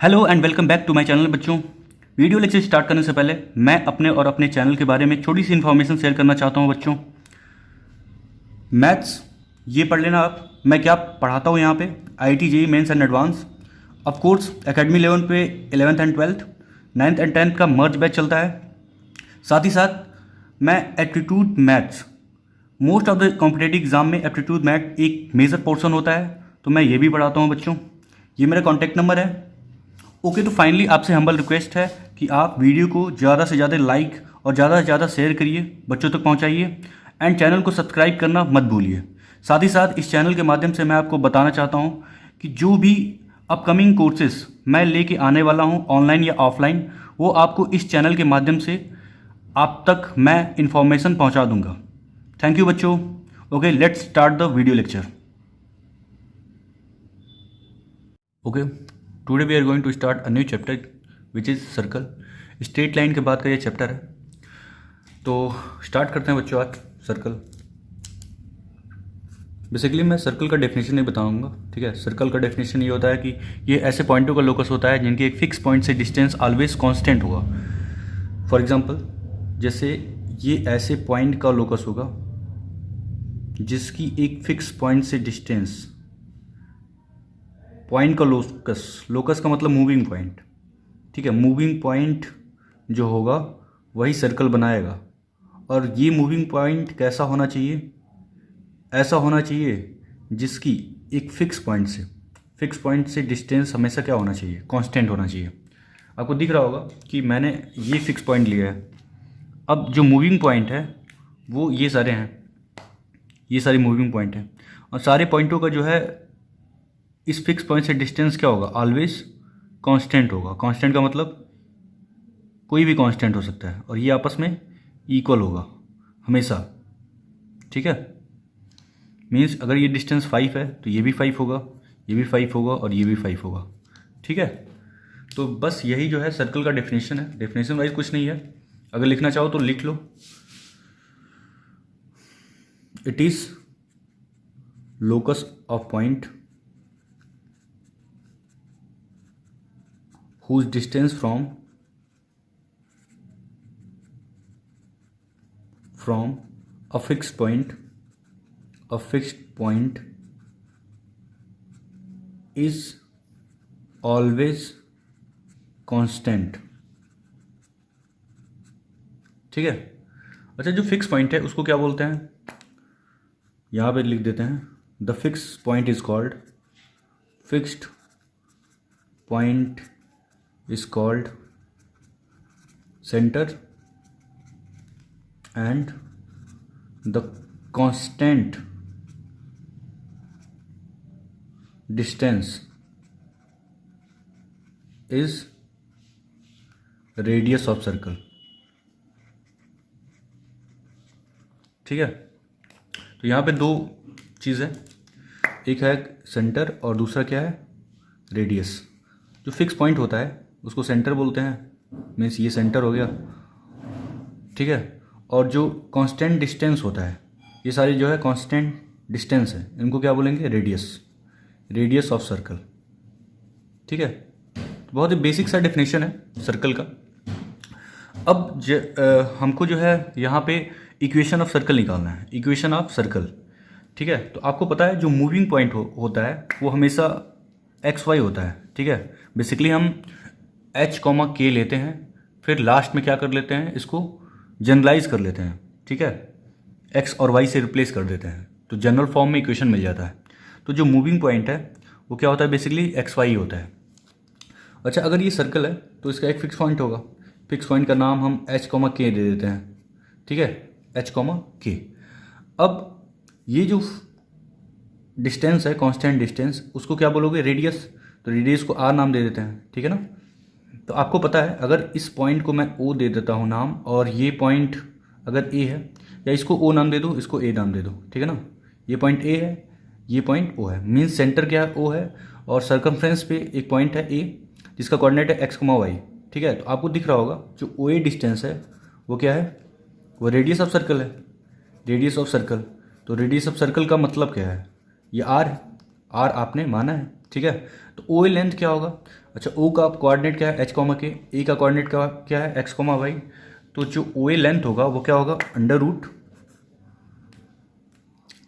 Hello and welcome back to my channel बच्चों। Video lecture start करने से पहले मैं अपने और अपने चैनल के बारे में छोटी सी इन्फॉर्मेशन शेयर करना चाहता हूं बच्चों। मैथ्स ये पढ़ लेना आप, मैं क्या पढ़ाता हूं यहाँ पे IIT JEE mains and advance. Of course academy level पे 11th and 12th, 9th and 10th का मर्ज बैच चलता है। साथ ही साथ मैं aptitude maths, most of the competitive exam में एप्टीट्यूड मैथ एक मेजर पोर्शन होता है, तो मैं ये भी पढ़ाता हूँ बच्चों। ये मेरा कॉन्टैक्ट नंबर है। ओके, तो फाइनली आपसे हम्बल रिक्वेस्ट है कि आप वीडियो को ज़्यादा से ज़्यादा लाइक और ज़्यादा से ज़्यादा शेयर करिए, बच्चों तक पहुंचाइए एंड चैनल को सब्सक्राइब करना मत भूलिए। साथ ही साथ इस चैनल के माध्यम से मैं आपको बताना चाहता हूं कि जो भी अपकमिंग कोर्सेस मैं लेके आने वाला हूं, ऑनलाइन या ऑफलाइन, वो आपको इस चैनल के माध्यम से आप तक मैं इन्फॉर्मेशन पहुँचा दूँगा। थैंक यू बच्चों। Okay, let's start the video lecture. Okay, today we are going to start a new chapter which is circle. Straight line के बाद का ये चैप्टर है, तो स्टार्ट करते हैं बच्चों आज सर्कल। बेसिकली मैं सर्कल का डेफिनेशन नहीं बताऊंगा, ठीक है। सर्कल का डेफिनेशन ये होता है कि ये ऐसे पॉइंटों का लोकस होता है जिनके एक फिक्स पॉइंट से डिस्टेंस ऑलवेज कांस्टेंट होगा। फॉर एग्जांपल, जैसे ये ऐसे पॉइंट का लोकस होगा जिसकी एक फिक्स पॉइंट से डिस्टेंस, पॉइंट का लोकस का मतलब मूविंग पॉइंट, ठीक है। मूविंग पॉइंट जो होगा वही सर्कल बनाएगा। और ये मूविंग पॉइंट कैसा होना चाहिए? ऐसा होना चाहिए जिसकी एक फिक्स पॉइंट से डिस्टेंस हमेशा क्या होना चाहिए? कांस्टेंट होना चाहिए। आपको दिख रहा होगा कि मैंने ये फिक्स पॉइंट लिया है। अब जो मूविंग पॉइंट है वो ये सारे हैं, ये सारे मूविंग पॉइंट हैं। और सारे पॉइंटों का जो है इस फिक्स पॉइंट से डिस्टेंस क्या होगा? ऑलवेज कांस्टेंट होगा। कांस्टेंट का मतलब कोई भी कांस्टेंट हो सकता है, और ये आपस में इक्वल होगा हमेशा, ठीक है। मीन्स अगर ये डिस्टेंस 5 है तो ये भी 5 होगा, ये भी 5 होगा और ये भी 5 होगा, ठीक है। तो बस यही जो है सर्कल का डेफिनेशन है। डेफिनेशन वाइज कुछ नहीं है, अगर लिखना चाहो तो लिख लो। It is locus of point whose distance from a fixed point is always constant, ठीक है। अच्छा, जो फिक्स पॉइंट है उसको क्या बोलते हैं? यहाँ पे लिख देते हैं, the fix point is called fixed point is called center and the constant distance is radius of circle, ठीक है। तो यहाँ पे दो चीज़ है, एक है सेंटर और दूसरा क्या है? रेडियस। जो फिक्स पॉइंट होता है उसको सेंटर बोलते हैं, मीन्स ये सेंटर हो गया, ठीक है। और जो कांस्टेंट डिस्टेंस होता है, ये सारी जो है कांस्टेंट डिस्टेंस है, इनको क्या बोलेंगे? रेडियस ऑफ सर्कल, ठीक है। तो बहुत ही बेसिक सा डेफिनेशन है सर्कल का। अब हमको जो है यहाँ पे इक्वेशन ऑफ सर्कल निकालना है, इक्वेशन ऑफ सर्कल, ठीक है। तो आपको पता है जो मूविंग पॉइंट होता है वो हमेशा XY होता है, ठीक है। बेसिकली हम H, K लेते हैं, फिर लास्ट में क्या कर लेते हैं? इसको जनरलाइज कर लेते हैं, ठीक है। X और Y से रिप्लेस कर देते हैं, तो जनरल फॉर्म में इक्वेशन मिल जाता है। तो जो मूविंग पॉइंट है वो क्या होता है? बेसिकली XY होता है। अच्छा, अगर ये सर्कल है तो इसका एक फिक्स पॉइंट होगा। फिक्स पॉइंट का नाम हम H, K दे देते हैं, ठीक है, H, K। अब ये जो डिस्टेंस है, कांस्टेंट डिस्टेंस, उसको क्या बोलोगे? रेडियस। तो रेडियस को R नाम दे देते हैं, ठीक है ना। तो आपको पता है अगर इस पॉइंट को मैं O दे देता हूँ नाम, और ये पॉइंट अगर A है, या इसको O नाम दे दो, इसको A नाम दे दो, ठीक है ना। ये पॉइंट A है, ये पॉइंट O है, मीन्स सेंटर क्या है? O है, और सर्कमफ्रेंस पे एक पॉइंट है A जिसका कोऑर्डिनेट है X, Y, ठीक है। तो आपको दिख रहा होगा जो OA डिस्टेंस है वो क्या है? वो रेडियस ऑफ सर्कल है, रेडियस ऑफ सर्कल। तो रेडियस ऑफ सर्कल का मतलब क्या है? ये R है, R आपने माना है, ठीक है। तो OA लेंथ क्या होगा? अच्छा, ओ का कोऑर्डिनेट क्या है, एच कॉमा के, ए का कोऑर्डिनेट क्या है, एक्स कॉमा वाई। तो जो ओ ए लेंथ होगा वो क्या होगा, अंडर रूट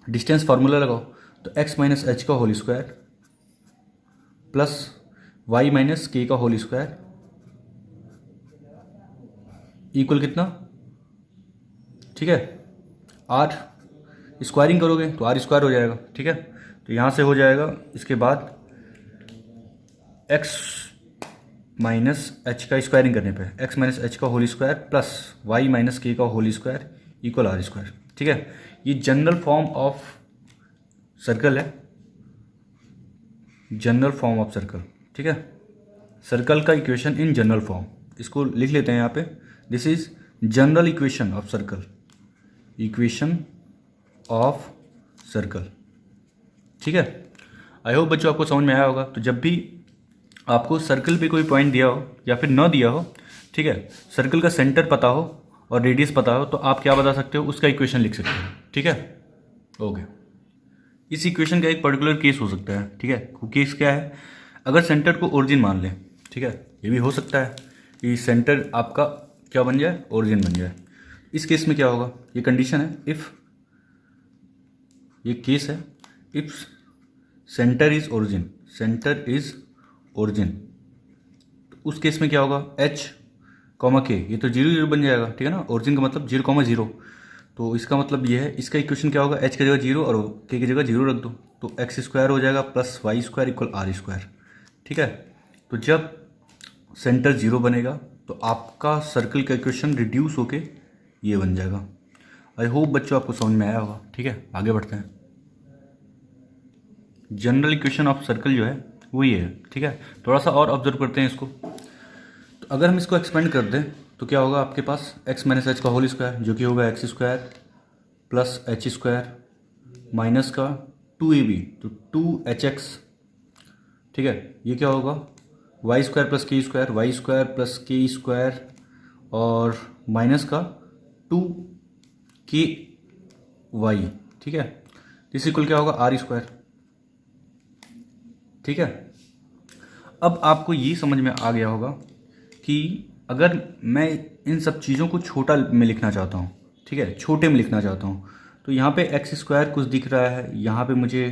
डिस्टेंस फार्मूला लगाओ, तो एक्स माइनस एच का whole square plus Y minus K का होल स्क्वायर इक्वल कितना, ठीक है, आर। स्क्वायरिंग करोगे तो आर स्क्वायर हो जाएगा, ठीक है। तो यहाँ से हो जाएगा, इसके बाद एक्स माइनस एच का स्क्वायरिंग करने पे एक्स माइनस एच का whole square plus Y minus K का whole square equal are square, ठीक है। ये जनरल फॉर्म ऑफ सर्कल है, जनरल फॉर्म ऑफ सर्कल, ठीक है। सर्कल का इक्वेशन इन जनरल फॉर्म, इसको लिख लेते हैं यहाँ पे, this is general equation of circle, equation of circle, ठीक है। आई होप बच्चों आपको समझ में आया होगा। तो जब भी आपको सर्कल पे कोई पॉइंट दिया हो या फिर न दिया हो, ठीक है, सर्कल का सेंटर पता हो और रेडियस पता हो, तो आप क्या बता सकते हो, उसका इक्वेशन लिख सकते हो, ठीक है। ओके, इस इक्वेशन का एक पर्टिकुलर केस हो सकता है, ठीक है। वो केस क्या है, अगर सेंटर को ओरिजिन मान लें, ठीक है, ये भी हो सकता है कि सेंटर आपका क्या बन जाए, ओरिजिन बन जाए। इस केस में क्या होगा, ये कंडीशन है, इफ़, ये केस है, if centre is origin, centre is origin, तो उस केस में क्या होगा, एच कॉमा के, ये तो 0 0 बन जाएगा, ठीक है ना। ओरिजिन का मतलब 0 कॉमा 0, तो इसका मतलब ये है, इसका इक्वेशन क्या होगा, एच की जगह 0 और के की जगह 0 रख दो, तो एक्स स्क्वायर हो जाएगा plus Y square equal are square, ठीक है। तो जब सेंटर 0 बनेगा तो आपका सर्कल का इक्वेशन रिड्यूस होके ये बन जाएगा। आई होप बच्चों आपको समझ में आया होगा, ठीक है। आगे बढ़ते हैं। जनरल इक्वेशन ऑफ सर्कल जो है वो ये है, ठीक है। थोड़ा सा और ऑब्जर्व करते हैं इसको। तो अगर हम इसको एक्सपेंड कर दें तो क्या होगा, आपके पास एक्स माइनस एच का होल स्क्वायर जो कि होगा x square plus H square minus का 2ab, तो 2hx, ठीक है। ये क्या होगा, Y square plus K square, Y square plus K square और माइनस का 2k वाई, ठीक है। इस इक्वल क्या होगा, आर स्क्वायर, ठीक है। अब आपको ये समझ में आ गया होगा कि अगर मैं इन सब चीज़ों को छोटा में लिखना चाहता हूँ, ठीक है, छोटे में लिखना चाहता हूँ, तो यहाँ पे एक्स स्क्वायर कुछ दिख रहा है, यहाँ पे मुझे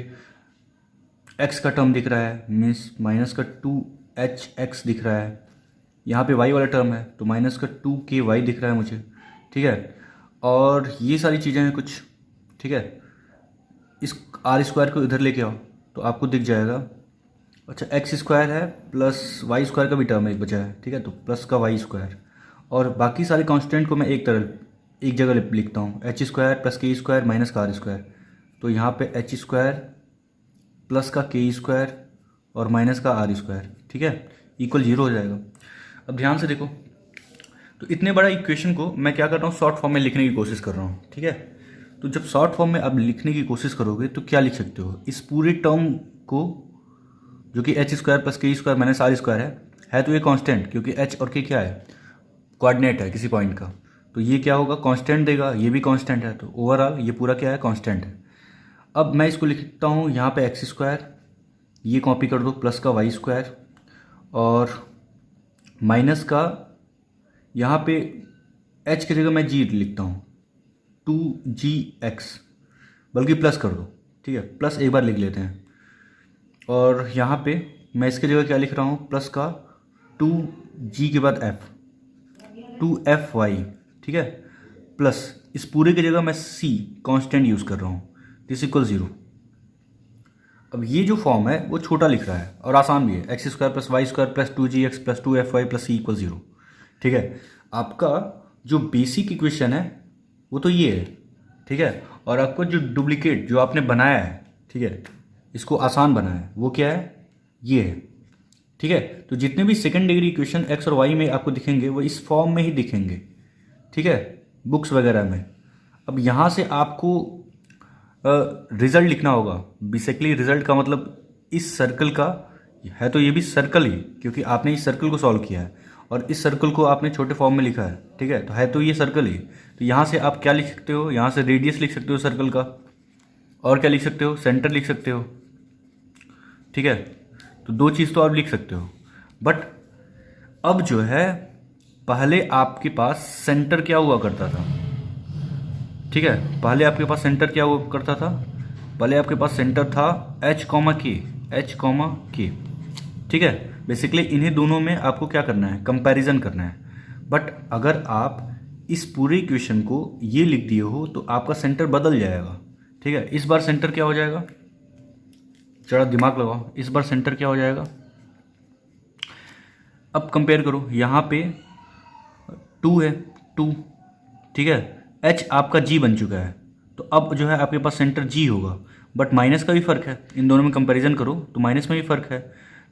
एक्स का टर्म दिख रहा है, मीन्स माइनस का 2hx दिख रहा है, यहाँ पे वाई वाला टर्म है तो माइनस का 2ky दिख रहा है मुझे, ठीक है। और ये सारी चीज़ें हैं कुछ, ठीक है। इस आर स्क्वायर को इधर लेके आओ तो आपको दिख जाएगा, अच्छा एक्स स्क्वायर है प्लस वाई स्क्वायर का भी टर्म एक बचा है, ठीक है, तो प्लस का वाई स्क्वायर, और बाकी सारे कांस्टेंट को मैं एक जगह लिखता हूँ, H square plus K square minus का आर स्क्वायर, तो यहाँ पे एच स्क्वायर प्लस का के स्क्वायर और माइनस का आर स्क्वायर, ठीक है, इक्वल 0 हो जाएगा। अब ध्यान से देखो, तो इतने बड़ा इक्वेशन को मैं क्या कर रहा हूँ, शॉर्ट फॉर्म में लिखने की कोशिश कर रहा हूँ, ठीक है। तो जब शॉर्ट फॉर्म में आप लिखने की कोशिश करोगे तो क्या लिख सकते हो, इस पूरे टर्म को जो कि H square plus K square minus are square है तो ये कांस्टेंट, क्योंकि एच और के क्या है, कोऑर्डिनेट है किसी पॉइंट का, तो ये क्या होगा, कांस्टेंट देगा, ये भी कांस्टेंट है, तो ओवरऑल ये पूरा क्या है, कांस्टेंट है। अब मैं इसको लिखता हूँ यहाँ पे एक्स स्क्वायर, ये कॉपी कर दो, प्लस का वाई स्क्वायर और माइनस का, यहाँ पे एच की जगह मैं जी लिखता हूँ 2gx, बल्कि प्लस कर दो, ठीक है, प्लस एक बार लिख लेते हैं। और यहाँ पे मैं इसके जगह क्या लिख रहा हूँ, प्लस का 2g के बाद f, 2fy, ठीक है, प्लस इस पूरे की जगह मैं c कांस्टेंट यूज़ कर रहा हूँ, दिस इक्वल 0। अब ये जो फॉर्म है वो छोटा लिख रहा है और आसान भी है, X square plus Y square plus 2gx plus 2fy plus c equal 0, ठीक है। आपका जो बेसिक इक्वेशन है वो तो ये है, ठीक है, और आपको जो डुप्लीकेट जो आपने बनाया है, ठीक है, इसको आसान बनाया है, वो क्या है, ये है, ठीक है। तो जितने भी सेकंड डिग्री इक्वेशन एक्स और वाई में आपको दिखेंगे वो इस फॉर्म में ही दिखेंगे, ठीक है, बुक्स वगैरह में। अब यहाँ से आपको रिजल्ट लिखना होगा, बेसिकली रिजल्ट का मतलब इस सर्कल का है, तो ये भी सर्कल ही, क्योंकि आपने इस सर्कल को सॉल्व किया है और इस सर्कल को आपने छोटे फॉर्म में लिखा है, ठीक है, तो है तो ये सर्कल ही। तो यहाँ से आप क्या लिख सकते हो, यहाँ से रेडियस लिख सकते हो सर्कल का, और क्या लिख सकते हो, सेंटर लिख सकते हो, ठीक है। तो दो चीज़ तो आप लिख सकते हो। बट अब जो है पहले आपके पास सेंटर क्या हुआ करता था, ठीक है, पहले आपके पास सेंटर क्या हुआ करता था, पहले आपके पास सेंटर था एच कॉमा के, एच कॉमा के, ठीक है। बेसिकली इन्हीं दोनों में आपको क्या करना है, कंपैरिजन करना है। बट अगर आप इस पूरे इक्वेशन को ये लिख दिए हो तो आपका सेंटर बदल जाएगा, ठीक है। इस बार सेंटर क्या हो जाएगा, जरा दिमाग लगाओ, इस बार सेंटर क्या हो जाएगा। अब कंपेयर करो, यहाँ पे 2 है, 2, ठीक है, एच आपका जी बन चुका है, तो अब जो है आपके पास सेंटर जी होगा। बट माइनस का भी फर्क है, इन दोनों में कंपैरिजन करो तो माइनस में भी फर्क है।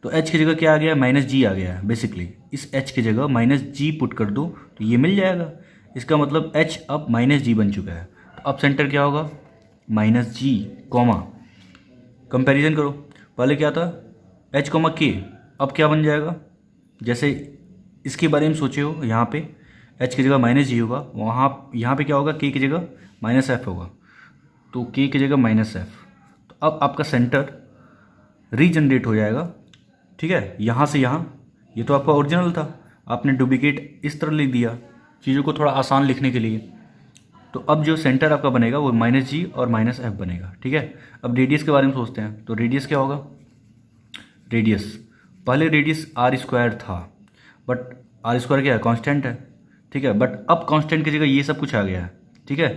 तो एच की जगह क्या आ गया, माइनस जी आ गया है। बेसिकली इस एच की जगह माइनस जी पुट कर दो तो ये मिल जाएगा। इसका मतलब एच अब माइनस जी बन चुका है। तो अब सेंटर क्या होगा, माइनस जी कॉमा, कंपैरिजन करो, पहले क्या था एच कॉमा के, अब क्या बन जाएगा, जैसे इसके बारे में सोचे हो, यहाँ पे एच की जगह माइनस जी होगा, वहाँ यहाँ पे क्या होगा, के की जगह माइनस एफ होगा, तो के की जगह माइनस एफ। तो अब आपका सेंटर रीजनरेट हो जाएगा, ठीक है, यहाँ से यहाँ। ये तो आपका ओरिजिनल था, आपने डुप्लीकेट इस तरह लिख दिया चीज़ों को थोड़ा आसान लिखने के लिए। तो अब जो सेंटर आपका बनेगा वो माइनस जी और माइनस एफ बनेगा, ठीक है। अब रेडियस के बारे में सोचते हैं, तो रेडियस क्या होगा, रेडियस, पहले रेडियस आर स्क्वायर था, बट आर स्क्वायर क्या है, कांस्टेंट है, ठीक है। बट अब कांस्टेंट की जगह ये सब कुछ आ गया है, ठीक है,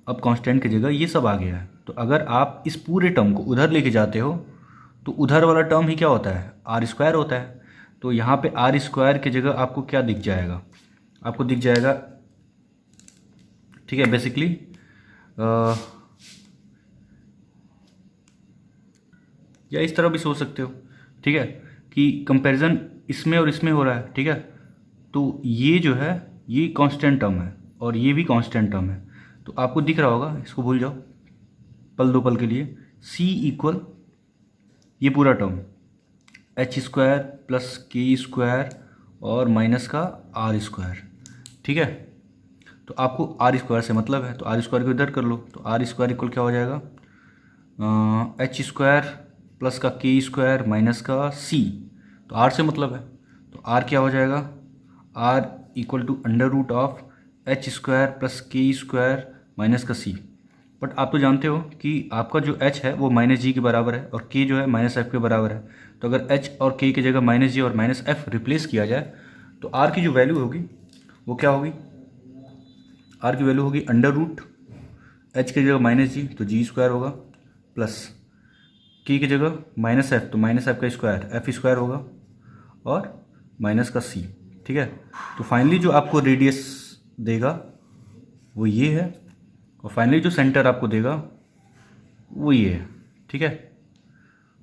अब कांस्टेंट की जगह ये सब आ गया है। तो अगर आप इस पूरे टर्म को उधर लेके जाते हो तो उधर वाला टर्म ही क्या होता है, आर स्क्वायर होता है। तो यहाँ पे आर स्क्वायर की जगह आपको क्या दिख जाएगा, आपको दिख जाएगा, ठीक है, बेसिकली या इस तरह भी सोच सकते हो, ठीक है, कि कंपैरिजन इसमें और इसमें हो रहा है, ठीक है। तो ये जो है ये कांस्टेंट टर्म है और ये भी कांस्टेंट टर्म है, तो आपको दिख रहा होगा, इसको भूल जाओ पल दो पल के लिए, सी इक्वल ये पूरा term H square plus K square और माइनस का आर स्क्वायर, ठीक है। तो आपको आर स्क्वायर से मतलब है, तो आर स्क्वायर को इधर कर लो, तो आर स्क्वायर इक्वल क्या हो जाएगा, एच स्क्वायर प्लस का के स्क्वायर माइनस का सी, तो आर से मतलब है, तो आर क्या हो जाएगा, R equal to under root of H square plus K square minus का सी। बट आप तो जानते हो कि आपका जो h है वो माइनस जी के बराबर है और k जो है माइनस एफ के बराबर है। तो अगर h और k की जगह माइनस जी और माइनस एफ रिप्लेस किया जाए तो r की जो वैल्यू होगी वो क्या होगी, r की वैल्यू होगी अंडर रूट h की जगह माइनस जी तो जी स्क्वायर होगा, प्लस k की जगह माइनस एफ तो माइनस एफ का स्क्वायर एफ स्क्वायर होगा और माइनस का c, ठीक है। तो फाइनली जो आपको रेडियस देगा वो ये है और फाइनली जो सेंटर आपको देगा वो ये है, ठीक है।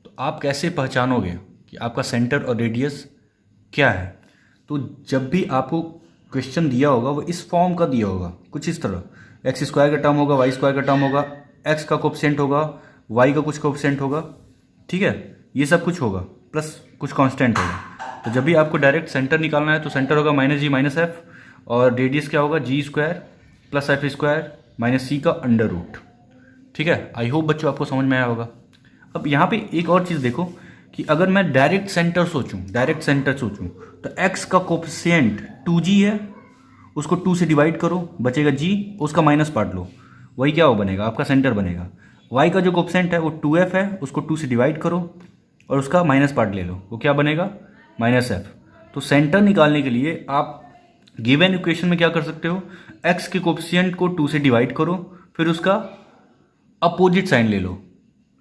तो आप कैसे पहचानोगे कि आपका सेंटर और रेडियस क्या है, तो जब भी आपको क्वेश्चन दिया होगा वो इस फॉर्म का दिया होगा, कुछ इस तरह एक्स स्क्वायर का टर्म होगा, वाई स्क्वायर का टर्म होगा, एक्स का कोफिशिएंट होगा, वाई का कुछ कोफिशिएंट होगा, ठीक है, ये सब कुछ होगा प्लस कुछ कांस्टेंट होगा। तो जब भी आपको डायरेक्ट सेंटर निकालना है तो सेंटर होगा माइनस जी माइनस एफ और रेडियस क्या होगा, g square plus F square minus c का अंडर रूट, ठीक है। आई होप बच्चों आपको समझ में आया होगा। अब यहाँ पे एक और चीज़ देखो कि अगर मैं डायरेक्ट सेंटर सोचूं तो x का कोफिशिएंट 2g है, उसको 2 से डिवाइड करो बचेगा g, उसका माइनस पार्ट लो, वही क्या वो बनेगा, आपका सेंटर बनेगा। y का जो कोफिशिएंट है वो 2f है, उसको 2 से डिवाइड करो और उसका माइनस पार्ट ले लो, वो क्या बनेगा, माइनस एफ। तो सेंटर निकालने के लिए आप गिवन इक्वेशन में क्या कर सकते हो, x के कोफिशिएंट को 2 से डिवाइड करो फिर उसका अपोजिट साइन ले लो,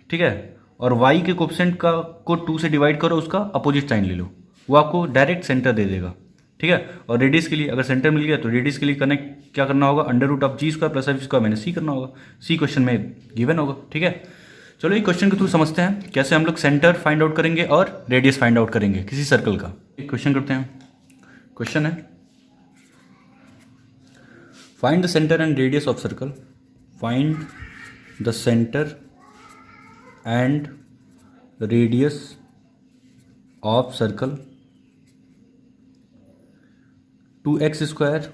ठीक है, और y के कोफिशिएंट का को 2 से डिवाइड करो उसका अपोजिट साइन ले लो, वो आपको डायरेक्ट सेंटर दे देगा, ठीक है। और रेडियस के लिए अगर सेंटर मिल गया तो रेडियस के लिए कनेक्ट क्या करना होगा, under root of G square plus F square minus C करना होगा, सी क्वेश्चन में गिवन होगा, ठीक है। चलो ये क्वेश्चन के थ्रू समझते हैं कैसे हम लोग सेंटर फाइंड आउट करेंगे और रेडियस फाइंड आउट करेंगे किसी सर्कल का। एक क्वेश्चन करते हैं, क्वेश्चन है find the centre and radius of circle, find the centre and radius of circle 2x square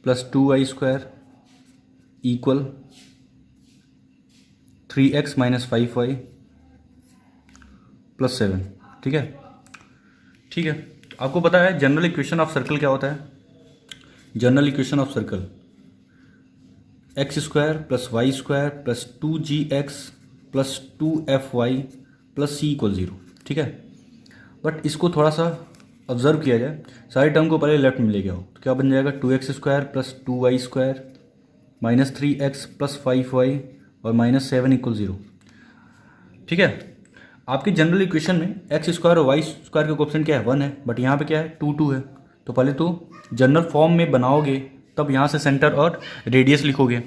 plus 2y square equal 3x minus 5y plus 7, ठीक है। ठीक है, तो आपको पता है जनरल इक्वेशन ऑफ सर्कल क्या होता है? General equation of circle X square plus Y square plus 2gx plus 2fy plus c equal 0। ठीक है, बट इसको थोड़ा सा ऑब्जर्व किया जाए, सारे टर्म को पहले लेफ्ट में ले गया हो तो क्या बन जाएगा 2x square plus 2y square minus 3x plus 5y और माइनस 7 इक्वल 0। ठीक है, आपकी जनरल इक्वेशन में एक्स स्क्वायर और वाई स्क्वायर का कोएफिशिएंट क्या है 1 है, बट यहाँ पे क्या है 2 है। तो पहले तो जनरल फॉर्म में बनाओगे तब यहाँ से सेंटर और रेडियस लिखोगे,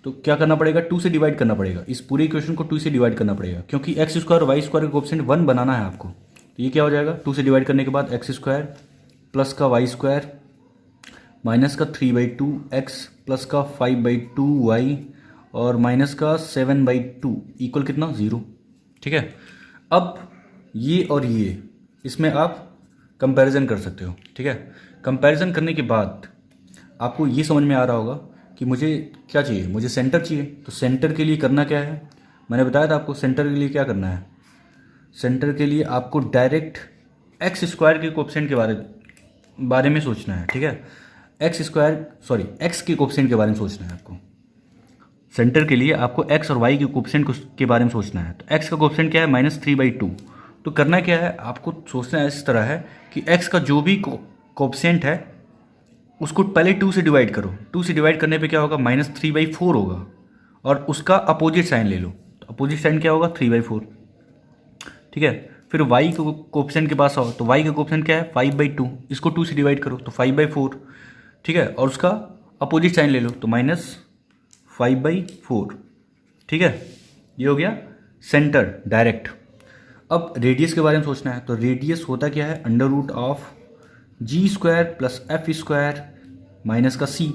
तो क्या करना पड़ेगा 2 से डिवाइड करना पड़ेगा, इस पूरी इक्वेशन को 2 से डिवाइड करना पड़ेगा, क्योंकि एक्स स्क्वायर और वाई स्क्वायर का कोएफिशिएंट 1 बनाना है आपको। तो ये क्या हो जाएगा 2 से डिवाइड करने के बाद एक्स स्क्वायर प्लस का वाई स्क्वायर माइनस का 3/2 एक्स प्लस का 5/2 वाई और माइनस का 7/2 इक्वल कितना 0। ठीक है, अब ये और ये इसमें आप कंपैरिजन कर सकते हो। ठीक है, कंपैरिजन करने के बाद आपको ये समझ में आ रहा होगा कि मुझे क्या चाहिए, मुझे सेंटर चाहिए। तो सेंटर के लिए करना क्या है, मैंने बताया था आपको सेंटर के लिए क्या करना है। सेंटर के लिए आपको डायरेक्ट एक्स स्क्वायर के कोएफिशिएंट के बारे में सोचना है। ठीक है, एक्स के कोएफिशिएंट के बारे में सोचना है आपको। सेंटर के लिए आपको एक्स और वाई के कोएफिशिएंट के बारे में सोचना है। तो एक्स का कोएफिशिएंट क्या है -3/2। तो करना क्या है, आपको सोचना इस तरह है कि एक्स का जो भी कोएफिशिएंट है उसको पहले 2 से डिवाइड करो। 2 से डिवाइड करने पे क्या होगा -3/4 होगा, और उसका अपोजिट साइन ले लो। तो अपोजिट साइन क्या होगा 3/4। ठीक है, फिर y को कोएफिशिएंट के पास आओ, तो y का कोएफिशिएंट क्या है 5/2, इसको 2 से डिवाइड करो तो 5/4। ठीक है, और उसका अपोजिट साइन ले लो तो -5/4। ठीक है, ये हो गया सेंटर डायरेक्ट। अब रेडियस के बारे में सोचना है, तो रेडियस होता क्या है √of g² plus f² minus का c।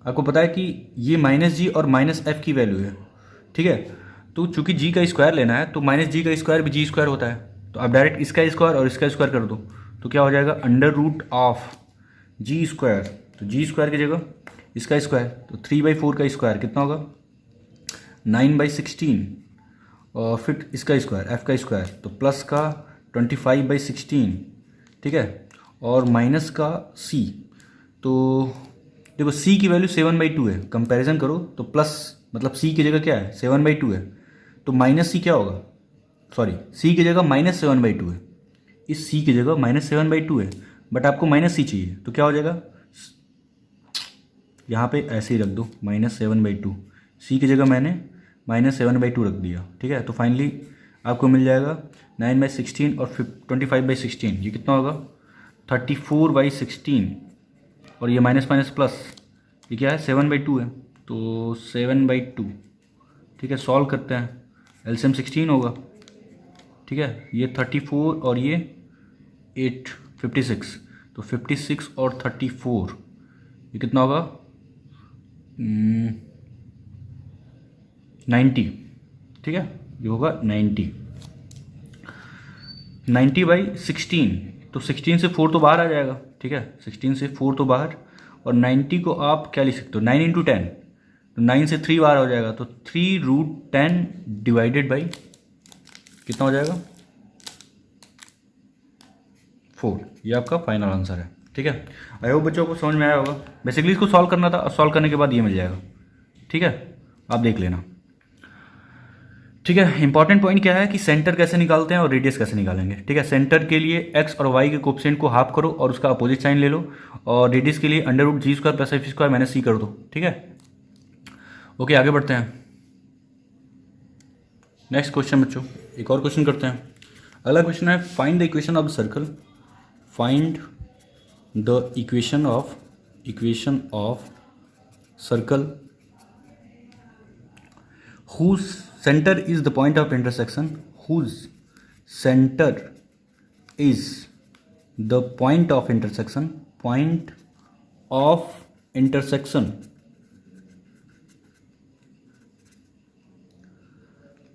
आपको पता है कि ये -g और -f की वैल्यू है। ठीक है, तो चूंकि g का स्क्वायर लेना है तो -g का स्क्वायर भी g² होता है, तो आप डायरेक्ट इसका स्क्वायर और इसका स्क्वायर कर दो तो क्या हो जाएगा √ऑफ g²। तो g² की जगह इसका स्क्वायर, तो 3/4 का स्क्वायर कितना होगा 9/16, और फिर इसका स्क्वायर f का स्क्वायर तो प्लस का 25/16। ठीक है, और माइनस का c, तो देखो c की वैल्यू 7/2 है, कंपैरिजन करो तो प्लस मतलब c की जगह क्या है 7/2 है, तो माइनस c क्या होगा, सॉरी c की जगह -7/2 है, इस c की जगह -7/2 है, बट आपको -c चाहिए तो क्या हो जाएगा यहाँ पे ऐसे ही रख दो -7/2, c की जगह मैंने -7/2 रख दिया। ठीक है, तो फाइनली आपको मिल जाएगा 9/16 और 25/16, ये कितना होगा 34/16, और ये माइनस माइनस प्लस, ये क्या है 7/2 है, तो 7/2। ठीक है, सॉल्व करते हैं, एलसीएम 16 होगा। ठीक है, ये 34 और ये 8 56, तो 56 और 34 ये कितना होगा 90। ठीक है, ये होगा 90/16, तो 16 से 4 तो बाहर आ जाएगा। ठीक है, 16 से 4 तो बाहर, और 90 को आप क्या लिख सकते हो 9 × 10, तो 9 से 3 बाहर हो जाएगा, तो 3√10 डिवाइडेड बाई कितना हो जाएगा 4। ये आपका फाइनल आंसर है। ठीक है, आई होप बच्चों को समझ में आया होगा। बेसिकली इसको सॉल्व करना था, सॉल्व करने के बाद ये मिल जाएगा। ठीक है, आप देख लेना। ठीक है, इंपॉर्टेंट पॉइंट क्या है कि सेंटर कैसे निकालते हैं और रेडियस कैसे निकालेंगे। ठीक है, सेंटर के लिए एक्स और वाई के कोएफिशिएंट को हाफ करो और उसका अपोजिट साइन ले लो, और रेडियस के लिए √g² plus f² minus c कर दो। ठीक है, ओके आगे बढ़ते हैं। नेक्स्ट क्वेश्चन बच्चों, एक और क्वेश्चन करते हैं। अगला क्वेश्चन है find the equation of circle, find the equation of circle whose center is the point of intersection, whose center is the point of intersection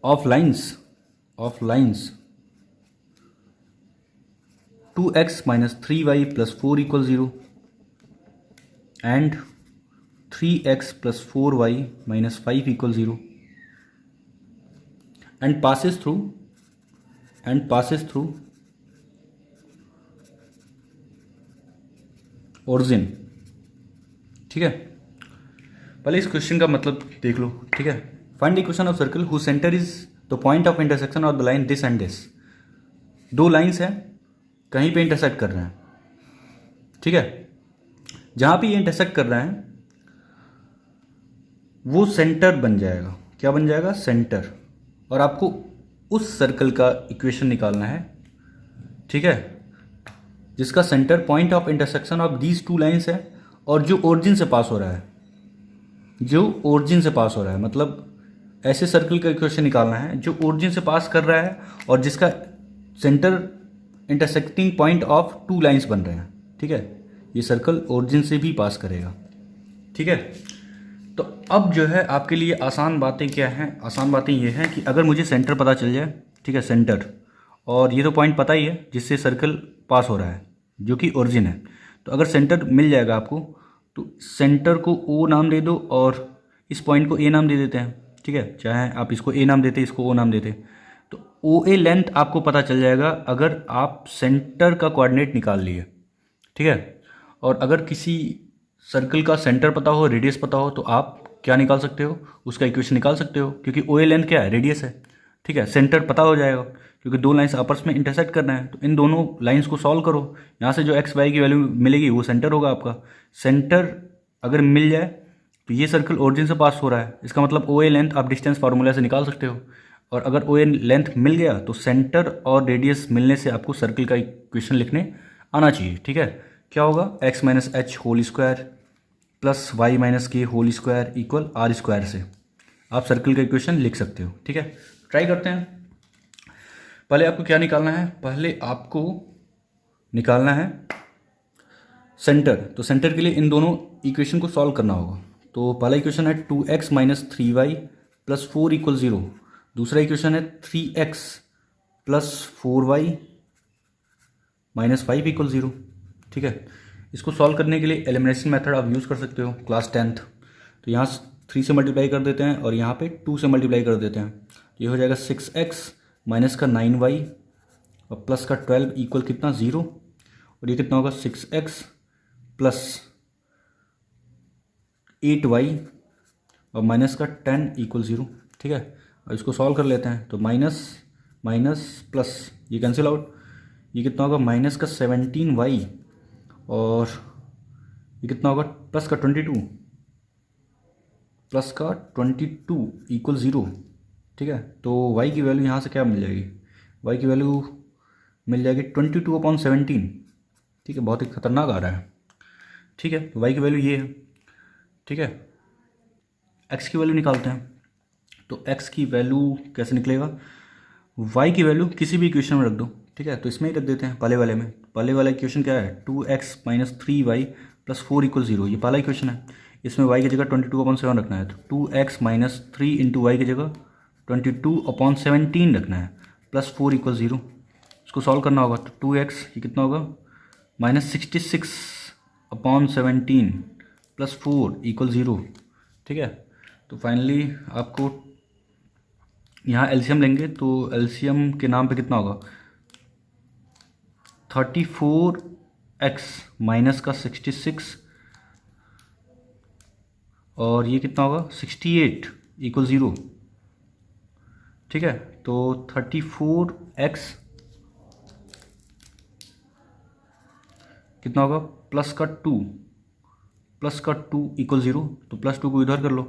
of lines 2x minus 3y plus 4 equals 0 and 3x plus 4y minus 5 equals 0 and passes through origin. ठीक है, पहले इस question का मतलब देख लो। ठीक है, find the equation of circle who centre is the point of intersection of the line this and this. दो लाइंस हैं, कहीं पे इंटरसेक्ट कर रहे हैं। ठीक है, जहां पे ये इंटरसेक्ट कर रहे हैं वो सेंटर बन जाएगा। क्या बन जाएगा? सेंटर। और आपको उस सर्कल का इक्वेशन निकालना है। ठीक है, जिसका centre point of intersection of these two lines है और जो ओरिजिन से पास हो रहा है। जो ओरिजिन से पास हो रहा है मतलब ऐसे सर्कल का इक्वेशन निकालना है जो ओरिजिन से पास कर रहा है और जिसका centre intersecting point of two lines बन रहे हैं। ठीक है, ये सर्कल ओरिजिन से भी पास करेगा। ठीक है, तो अब जो है आपके लिए आसान बातें क्या हैं? आसान बातें ये हैं कि अगर मुझे सेंटर पता चल जाए, ठीक है, सेंटर, और ये तो पॉइंट पता ही है जिससे सर्कल पास हो रहा है जो कि ओरिजिन है। तो अगर सेंटर मिल जाएगा आपको तो सेंटर को ओ नाम दे दो और इस पॉइंट को ए नाम दे देते हैं। ठीक है, चाहे आप इसको ए नाम देते, इसको ओ नाम देते, तो ओ ए लेंथ आपको पता चल जाएगा अगर आप सेंटर का कोऑर्डिनेट निकाल लिए। ठीक है, और अगर किसी सर्कल का सेंटर पता हो, रेडियस पता हो, तो आप क्या निकाल सकते हो? उसका इक्वेशन निकाल सकते हो, क्योंकि ओ ए लेंथ क्या है? रेडियस है। ठीक है, सेंटर पता हो जाएगा क्योंकि दो लाइंस आपस में इंटरसेक्ट कर रहे हैं। तो इन दोनों लाइंस को सॉल्व करो, यहाँ से जो एक्स वाई की वैल्यू मिलेगी वो सेंटर होगा आपका। सेंटर अगर मिल जाए तो ये सर्कल ओरिजिन से पास हो रहा है, इसका मतलब ओ ए लेंथ आप डिस्टेंस फार्मूला से निकाल सकते हो। और अगर ओ ए लेंथ मिल गया तो सेंटर और रेडियस मिलने से आपको सर्कल का इक्वेशन लिखने आना चाहिए। ठीक है, क्या होगा? X minus h whole square plus Y minus k whole square equal are square से आप सर्कल का इक्वेशन लिख सकते हो। ठीक है, ट्राई करते हैं। पहले आपको क्या निकालना है? पहले आपको निकालना है सेंटर। तो सेंटर के लिए इन दोनों इक्वेशन को सॉल्व करना होगा। तो पहला इक्वेशन है 2x minus 3y plus 4 equal 0। दूसरा इक्वेशन है 3x plus 4y minus 5 equal 0। ठीक है, इसको सॉल्व करने के लिए एलिमिनेशन मेथड आप यूज़ कर सकते हो क्लास 10th। तो यहाँ 3 से मल्टीप्लाई कर देते हैं और यहाँ पे 2 से मल्टीप्लाई कर देते हैं। ये हो जाएगा 6x माइनस का 9y और प्लस का 12 इक्वल कितना? 0। और ये कितना होगा? 6x प्लस 8y और माइनस का 10 इक्वल 0। ठीक है, और इसको सॉल्व कर लेते हैं। तो माइनस माइनस प्लस ये कैंसिल आउट, ये कितना होगा? माइनस का 17y और ये कितना होगा? प्लस का 22, प्लस का 22 इक्वल 0। ठीक है, तो y की वैल्यू यहाँ से क्या मिल जाएगी? y की वैल्यू मिल जाएगी 22/17। ठीक है, बहुत ही खतरनाक आ रहा है। ठीक है, तो y की वैल्यू ये है। ठीक है, x की वैल्यू निकालते हैं। तो x की वैल्यू कैसे निकलेगा? y की वैल्यू किसी भी इक्वेशन में रख दो। ठीक है, तो इसमें ही रख देते हैं पहले वाले में। पहले वाला इक्वेशन क्या है? 2x minus 3y plus 4 equal 0। ये पहला इक्वेशन है। इसमें y की जगह 22/7 रखना है। तो 2x माइनस 3 इंटू वाई की जगह 22/17 रखना है प्लस 4 इक्वल 0। इसको सॉल्व करना होगा। तो 2x ये कितना होगा? Minus 66/17 plus 4 equal 0। ठीक है, तो फाइनली आपको यहाँ एलसीएम लेंगे तो एलसीएम के नाम पे कितना होगा? 34x माइनस का 66 और ये कितना होगा? 68 इक्वल 0। ठीक है, तो 34x कितना होगा? प्लस का 2 इक्वल 0। तो प्लस 2 को इधर कर लो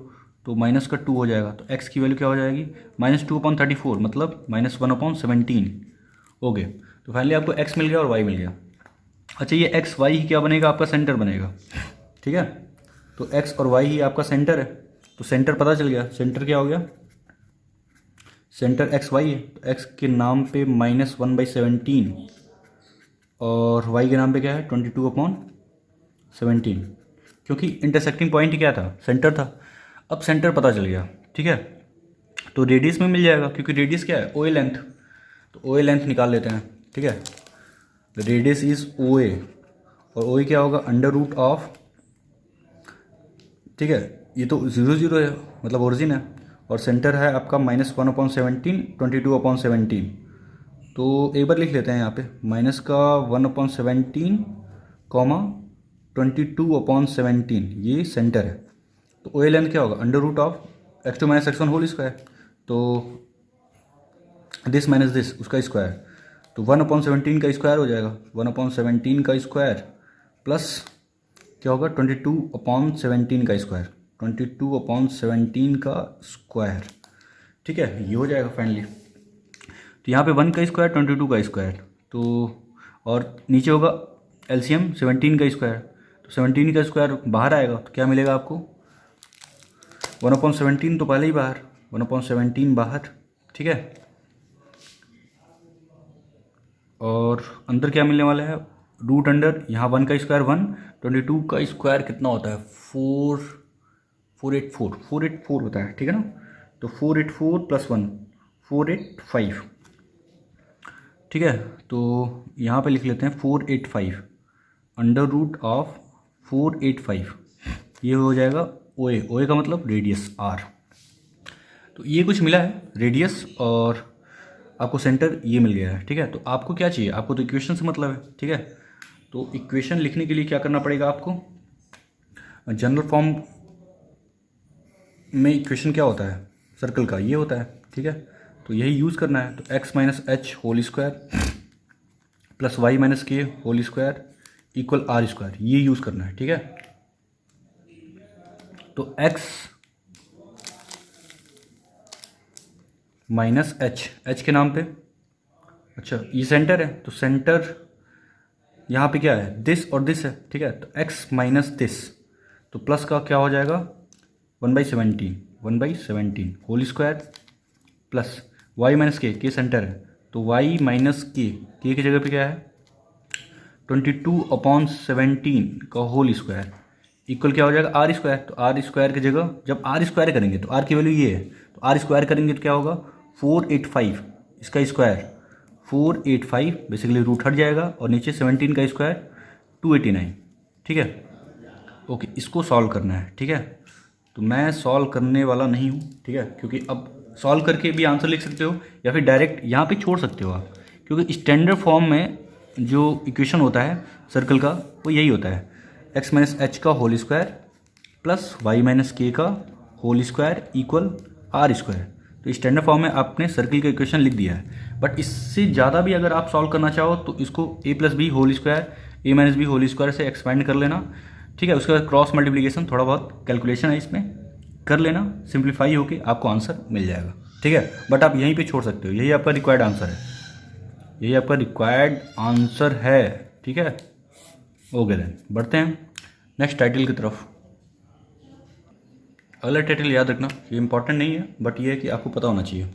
तो माइनस का 2 हो जाएगा। तो x की वैल्यू क्या हो जाएगी? -2/34 मतलब -1/17 हो गए। तो फाइनली आपको x मिल गया और y मिल गया। अच्छा, ये x y ही क्या बनेगा? आपका सेंटर बनेगा। ठीक है, तो x और y ही आपका सेंटर है। तो सेंटर पता चल गया। सेंटर क्या हो गया? सेंटर x y है। तो x के नाम पे -1/17 और y के नाम पे क्या है? 22/17, क्योंकि इंटरसेक्टिंग पॉइंट क्या था? सेंटर था। अब सेंटर पता चल गया। ठीक है, तो रेडियस में मिल जाएगा क्योंकि रेडियस क्या है? ओ ए लेंथ। तो ओ ए लेंथ निकाल लेते हैं। ठीक है, रेडियस इज ओ ए और ओ ए क्या होगा? √, ठीक है, ये तो 0 0 है मतलब ओरिजिन है और सेंटर है आपका -1/17 22/17। तो एक बार लिख लेते हैं यहाँ पे माइनस का 1/17 कॉमा 22/17 ये सेंटर है, तो ओ ए लेंथ क्या होगा, under root of x2 minus x1 whole square, तो दिस माइनस दिस उसका स्क्वायर, तो 1/17 का स्क्वायर हो जाएगा, 1/17 का स्क्वायर प्लस क्या होगा 22/17 का स्क्वायर, 22/17 का स्क्वायर, ठीक है, ये हो जाएगा फाइनली। तो यहाँ पे 1 का स्क्वायर 22 का स्क्वायर, तो और नीचे होगा एलसीएम 17 का स्क्वायर, तो 17 का स्क्वायर बाहर आएगा, तो क्या मिलेगा आपको 1/17 तो पहले ही बाहर, 1/17 बाहर, ठीक है, और अंदर क्या मिलने वाला है, रूट अंडर यहाँ 1 का स्क्वायर 1, 22 का स्क्वायर कितना होता है 484 होता है, ठीक है ना, तो 484 प्लस 1 485, ठीक है, तो यहाँ पे लिख लेते हैं 485 अंडर रूट ऑफ 485, ये हो जाएगा ओए का मतलब रेडियस आर। तो ये कुछ मिला है रेडियस और आपको सेंटर ये मिल गया है, ठीक है। तो आपको क्या चाहिए, आपको तो इक्वेशन से मतलब है, ठीक है। तो इक्वेशन लिखने के लिए क्या करना पड़ेगा आपको, जनरल फॉर्म में इक्वेशन क्या होता है सर्कल का, ये होता है, ठीक है। तो यही यूज़ करना है, तो x minus h whole square plus Y minus k whole square equal are square, ये यूज़ करना है, ठीक है। तो x माइनस एच के नाम पे, अच्छा ये सेंटर है, तो सेंटर यहाँ पे क्या है दिस और दिस है, ठीक है। तो x माइनस दिस, तो प्लस का क्या हो जाएगा 1/17 whole square plus y minus K centre है, तो y माइनस के की जगह पे क्या है 22/17 का होल स्क्वायर इक्वल क्या हो जाएगा आर स्क्वायर। तो आर स्क्वायर की जगह जब आर स्क्वायर करेंगे तो आर की वैल्यू ये है, तो आर स्क्वायर करेंगे तो क्या होगा 485, इसका स्क्वायर 485 बेसिकली रूट हट जाएगा और नीचे 17 का स्क्वायर 289, ठीक है। ओके, इसको सॉल्व करना है, ठीक है। तो मैं सॉल्व करने वाला नहीं हूँ, ठीक है, क्योंकि अब सॉल्व करके भी आंसर लिख सकते हो या फिर डायरेक्ट यहाँ पे छोड़ सकते हो आप, क्योंकि स्टैंडर्ड फॉर्म में जो इक्वेशन होता है सर्कल का वो यही होता है, x माइनस एच का whole square plus Y minus K का whole square equal are square. तो स्टैंडर्ड फॉर्म में आपने सर्कल का इक्वेशन लिख दिया है, बट इससे ज़्यादा भी अगर आप सॉल्व करना चाहो तो इसको a plus B whole square A minus B whole square से एक्सपेंड कर लेना, ठीक है। उसके बाद क्रॉस मल्टीप्लिकेशन थोड़ा बहुत कैलकुलेशन है इसमें कर लेना, सिंप्लीफाई होके आपको आंसर मिल जाएगा, ठीक है। बट आप यहीं पे छोड़ सकते हो, यही आपका रिक्वायर्ड आंसर है, यही आपका रिक्वायर्ड आंसर है, ठीक है। ओके देन बढ़ते हैं नेक्स्ट टाइटल की तरफ। अगला टाइटल याद रखना, ये इंपॉर्टेंट नहीं है बट ये है कि आपको पता होना चाहिए,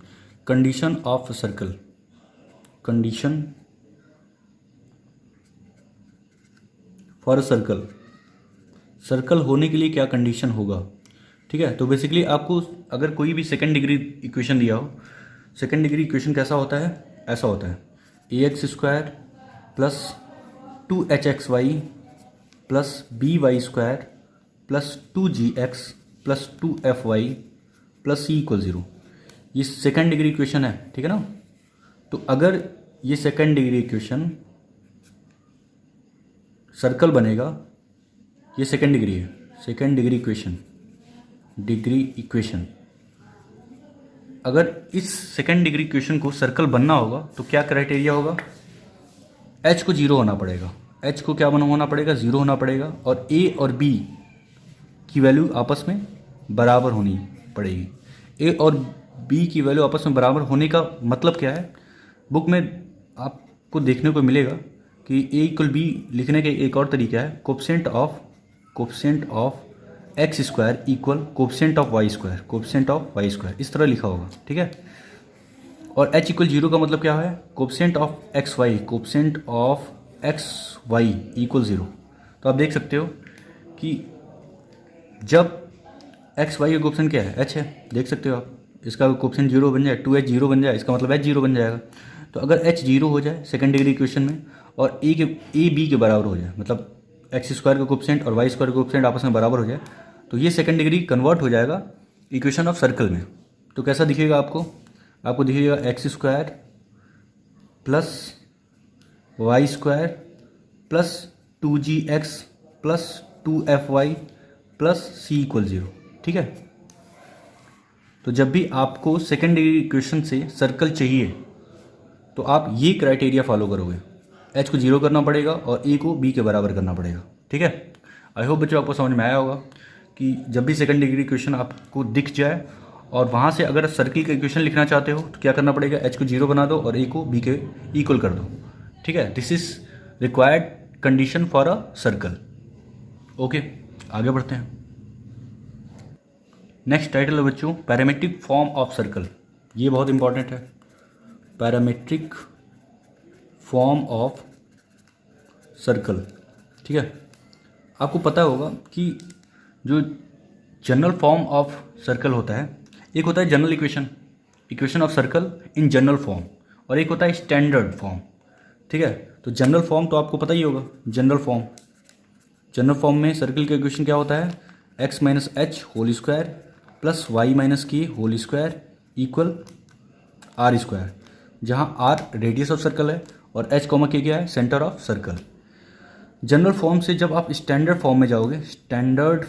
condition of circle. Condition for circle, circle होने के लिए क्या कंडीशन होगा, ठीक है। तो बेसिकली आपको अगर कोई भी सेकंड डिग्री इक्वेशन दिया हो, सेकंड डिग्री इक्वेशन कैसा होता है, ऐसा होता है ax square plus 2hxy plus by square plus 2gx plus 2fy plus c equal 0। ये सेकंड डिग्री इक्वेशन है, ठीक है ना। तो अगर ये सेकंड डिग्री इक्वेशन सर्कल बनेगा, ये सेकंड डिग्री है, सेकंड डिग्री इक्वेशन, अगर इस सेकंड डिग्री इक्वेशन को सर्कल बनना होगा तो क्या क्राइटेरिया होगा, h को 0 होना पड़ेगा, h को क्या होना पड़ेगा 0 होना पड़ेगा, और a और b की वैल्यू आपस में बराबर होनी पड़ेगी। a और b की वैल्यू आपस में बराबर होने का मतलब क्या है, बुक में आपको देखने को मिलेगा कि a इक्वल b लिखने के एक और तरीका है, coefficient of X square equal coefficient of Y square, इस तरह लिखा होगा, ठीक है। और h इक्वल 0 का मतलब क्या है, coefficient of X Y equal 0। तो आप देख सकते हो कि जब एक्स वाई का कोफिशिएंट क्या है, h है, देख सकते हो आप, इसका कोफिशिएंट 0 बन जाए, 2h 0 बन जाए, इसका मतलब h 0 बन जाएगा। तो अगर h 0 हो जाए सेकंड डिग्री इक्वेशन में और a b के बराबर हो जाए, मतलब एक्स स्क्वायर का कोफिशिएंट और वाई स्क्वायर का कोफिशिएंट आपस में बराबर हो जाए, तो ये सेकंड डिग्री कन्वर्ट हो जाएगा इक्वेशन ऑफ सर्कल में। तो कैसा दिखेगा आपको दिखेगा x square plus Y square plus 2gx plus 2fy plus c equal 0। ठीक है, तो जब भी आपको सेकेंड डिग्री इक्वेशन से सर्कल चाहिए तो आप ये क्राइटेरिया फॉलो करोगे, h को 0 करना पड़ेगा और a को b के बराबर करना पड़ेगा। ठीक है, आई होप बच्चों आपको समझ में आया होगा कि जब भी सेकंड डिग्री इक्वेशन आपको दिख जाए और वहाँ से अगर सर्किल का इक्वेशन लिखना चाहते हो तो क्या करना पड़ेगा, h को 0 बना दो और a को b के इक्वल कर दो। ठीक है, this is required condition for a circle. Okay, आगे बढ़ते हैं। नेक्स्ट टाइटल है बच्चों पैरामेट्रिक फॉर्म ऑफ सर्कल। ये बहुत इंपॉर्टेंट है, पैरामेट्रिक फॉर्म ऑफ सर्कल। ठीक है, आपको पता होगा कि जो जनरल फॉर्म ऑफ सर्कल होता है, एक होता है general equation of circle in general form, और एक होता है स्टैंडर्ड फॉर्म। ठीक है, तो जनरल फॉर्म तो आपको पता ही होगा, जनरल फॉर्म में सर्कल का इक्वेशन क्या होता है, x minus h whole square plus Y minus k whole square equal are square, जहाँ आर रेडियस ऑफ सर्कल है और h कॉमा के क्या है, centre of circle. General form से जब आप स्टैंडर्ड फॉर्म में जाओगे, स्टैंडर्ड